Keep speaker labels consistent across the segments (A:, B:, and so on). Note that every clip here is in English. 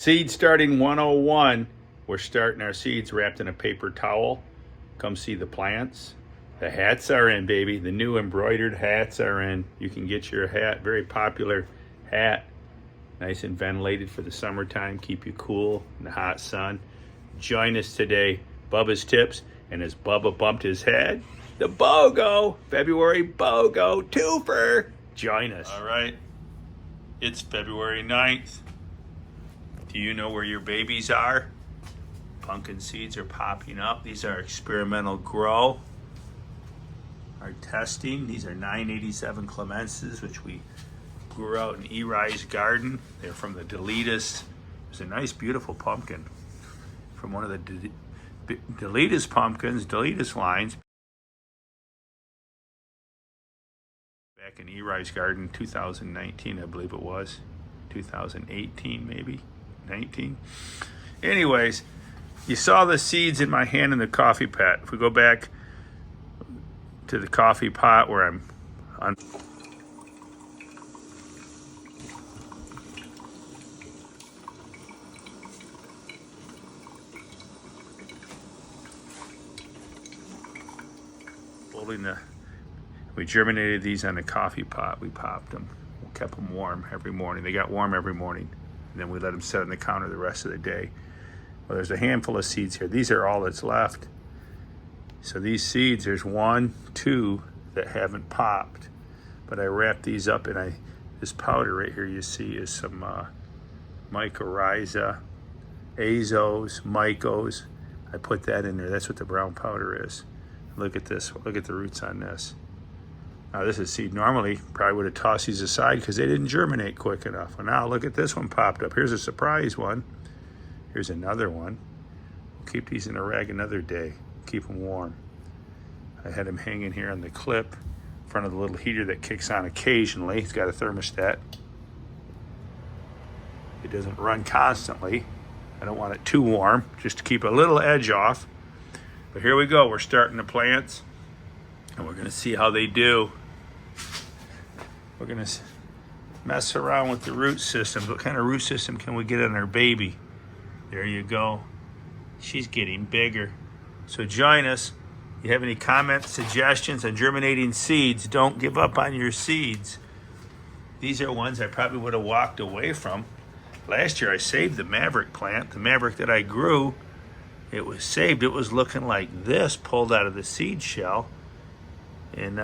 A: Seed starting 101. We're starting our seeds wrapped in a paper towel. Come see the plants. The hats are in, baby. The new embroidered hats are in. You can get your hat, very popular hat. Nice and ventilated for the summertime. Keep you cool in the hot sun. Join us today. Bubba's Tips. And as Bubba bumped his head, the BOGO, February BOGO twofer. Join us. All right. It's February 9th. Do you know where your babies are? Pumpkin seeds are popping up. These are experimental grow. Our testing. These are 987 clemences, which we grew out in Eri's garden. They're from the Deletus. It's a nice, beautiful pumpkin from one of the Deletus pumpkins, Deletus lines. Back in Eri's garden, 2019, I believe it was. 2018, maybe. 19. Anyways, you saw the seeds in my hand in the coffee pot. If we go back to the coffee pot where I'm on. We germinated these on a coffee pot. We popped them. We kept them warm every morning. They got warm every morning. And then we let them sit on the counter the rest of the day. Well, there's a handful of seeds here. These are all that's left. So these seeds, there's 1, 2 that haven't popped. But I wrapped these up in this powder right here you see is some mycorrhiza, azos, mycos. I put that in there. That's what the brown powder is. Look at this. Look at the roots on this. Now this is seed. Normally, probably would have tossed these aside because they didn't germinate quick enough. Well, now look at this one popped up. Here's a surprise one. Here's another one. We'll keep these in a rag another day. Keep them warm. I had them hanging here on the clip in front of the little heater that kicks on occasionally. It's got a thermostat. It doesn't run constantly. I don't want it too warm, just to keep a little edge off. But here we go. We're starting the plants, and we're going to see how they do. We're going to mess around with the root systems. What kind of root system can we get on our baby? There you go. She's getting bigger. So join us. If you have any comments, suggestions on germinating seeds, don't give up on your seeds. These are ones I probably would have walked away from. Last year I saved the Maverick plant, the Maverick that I grew. It was saved. It was looking like this, pulled out of the seed shell. And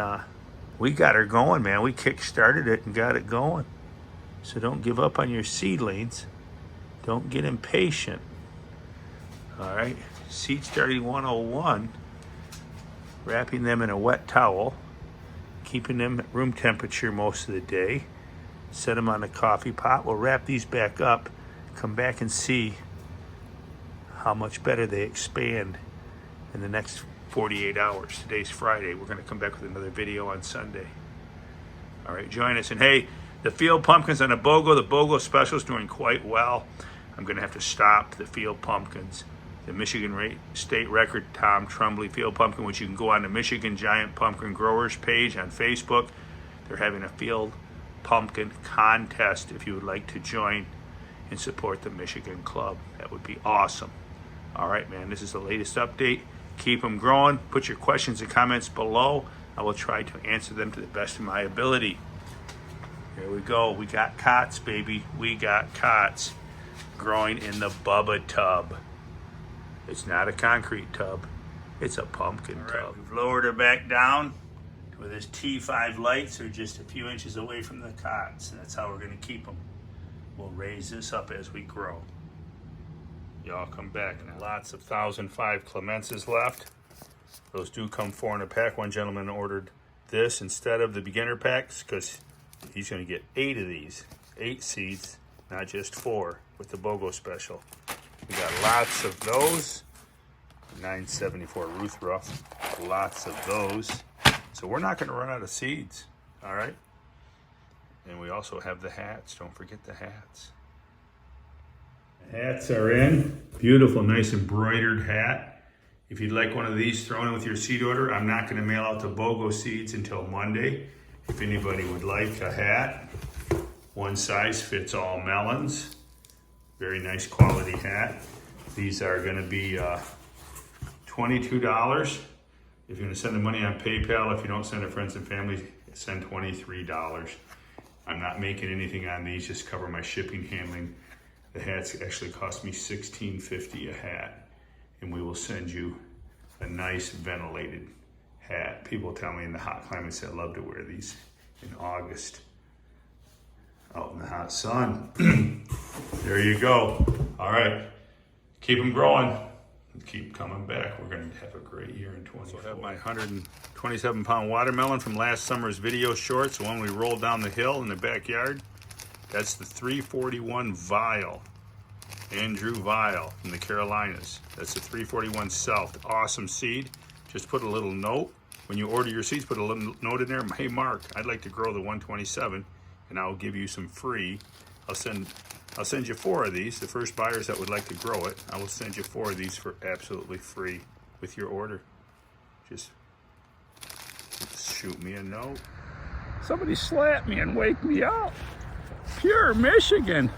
A: we got her going, man. We kick-started it and got it going. So don't give up on your seedlings. Don't get impatient. All right, seed starting 101. Wrapping them in a wet towel. Keeping them at room temperature most of the day. Set them on a coffee pot. We'll wrap these back up. Come back and see how much better they expand in the next 48 hours. Today's Friday. We're going to come back with another video on Sunday. All right, join us. And hey, the field pumpkins on the BOGO special is doing quite well. I'm going to have to stop the field pumpkins. The Michigan State Record Tom Trumbley Field Pumpkin, which you can go on the Michigan Giant Pumpkin Growers page on Facebook. They're having a field pumpkin contest if you would like to join and support the Michigan Club. That would be awesome. All right, man, this is the latest update. Keep them growing. Put your questions and comments below. I will try to answer them to the best of my ability. Here we go. We got cots, baby. We got cots growing in the Bubba tub. It's not a concrete tub. It's a pumpkin tub. We've lowered her back down where this T5 lights are just a few inches away from the cots. And that's how we're going to keep them. We'll raise this up as we grow. Y'all come back now. Lots of 1005 clemences left. Those do come 4 in a pack. One gentleman ordered this instead of the beginner packs because he's going to get 8 of these. 8 seeds, not just 4 with the BOGO special. We got lots of those. 974 Ruth Ruff. Lots of those. So we're not going to run out of seeds. All right. And we also have the hats. Don't forget the hats. The hats are in. Beautiful, nice embroidered hat. If you'd like one of these thrown in with your seed order, I'm not going to mail out the BOGO seeds until Monday. If anybody would like a hat, one size fits all melons. Very nice quality hat. These are gonna be $22. If you're gonna send the money on PayPal, if you don't send to friends and family, send $23. I'm not making anything on these, just cover my shipping, handling. The hats actually cost me $16.50 a hat, and we will send you a nice ventilated hat. People tell me in the hot climates I love to wear these in August out in the hot sun. There you go. All right, keep them growing and keep coming back. We're gonna have a great year in 2024. So I have my 127-pound watermelon from last summer's video shorts, the one we rolled down the hill in the backyard. That's the 341 Vial, Andrew Vial from the Carolinas. That's the 341 South. Awesome seed. Just put a little note. When you order your seeds, put a little note in there. Hey, Mark, I'd like to grow the 127, and I'll give you some free. I'll send you 4 of these. The first buyers that would like to grow it, I will send you 4 of these for absolutely free with your order. Just shoot me a note. Somebody slap me and wake me up. Pure Michigan.